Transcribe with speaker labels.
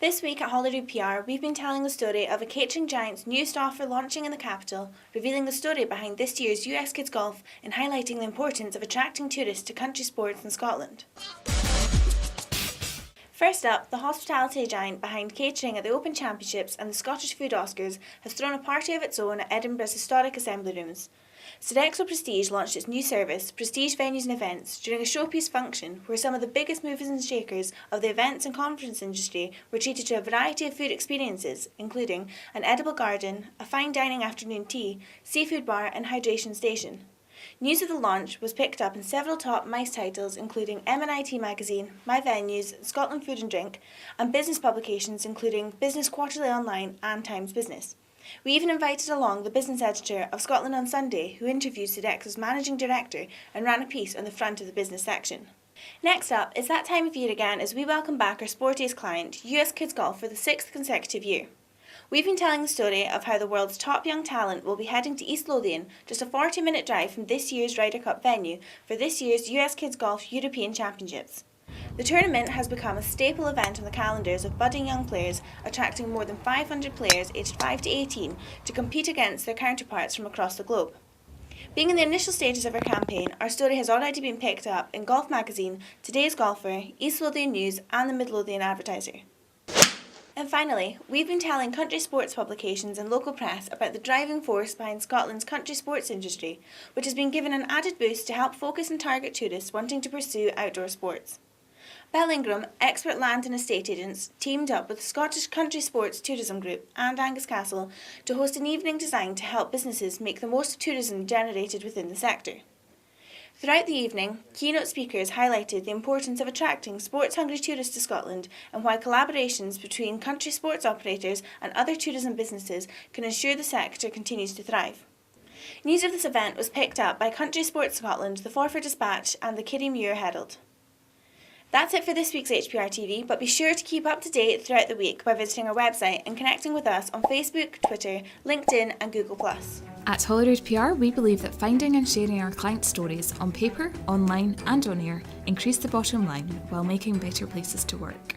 Speaker 1: This week at Holyrood PR, we've been telling the story of a catering giant's newest offer launching in the capital, revealing the story behind this year's US Kids Golf and highlighting the importance of attracting tourists to country sports in Scotland. First up, the hospitality giant behind catering at the Open Championships and the Scottish Food Oscars has thrown a party of its own at Edinburgh's historic Assembly Rooms. Sodexo Prestige launched its new service, Prestige Venues and Events, during a showpiece function where some of the biggest movers and shakers of the events and conference industry were treated to a variety of food experiences, including an edible garden, a fine dining afternoon tea, seafood bar and hydration station. News of the launch was picked up in several top MICE titles including M&IT Magazine, My Venues, Scotland Food and Drink, and business publications including Business Quarterly Online and Times Business. We even invited along the business editor of Scotland on Sunday, who interviewed Sodexo's managing director and ran a piece on the front of the business section. Next up, it's that time of year again as we welcome back our sportiest client, US Kids Golf, for the 6th consecutive year. We've been telling the story of how the world's top young talent will be heading to East Lothian, just a 40-minute drive from this year's Ryder Cup venue, for this year's US Kids Golf European Championships. The tournament has become a staple event on the calendars of budding young players, attracting more than 500 players aged 5 to 18 to compete against their counterparts from across the globe. Being in the initial stages of our campaign, our story has already been picked up in Golf Magazine, Today's Golfer, East Lothian News and the Mid Lothian Advertiser. And finally, we've been telling country sports publications and local press about the driving force behind Scotland's country sports industry, which has been given an added boost to help focus and target tourists wanting to pursue outdoor sports. Ingram, expert land and estate agents, teamed up with the Scottish Country Sports Tourism Group and Angus Castle to host an evening designed to help businesses make the most of tourism generated within the sector. Throughout the evening, keynote speakers highlighted the importance of attracting sports-hungry tourists to Scotland and why collaborations between country sports operators and other tourism businesses can ensure the sector continues to thrive. News of this event was picked up by Country Sports Scotland, the Forfar Dispatch and the Kirriemuir Herald. That's it for this week's HPR TV, but be sure to keep up to date throughout the week by visiting our website and connecting with us on Facebook, Twitter, LinkedIn and Google+.
Speaker 2: At Holyrood PR, we believe that finding and sharing our clients' stories on paper, online and on air increase the bottom line while making better places to work.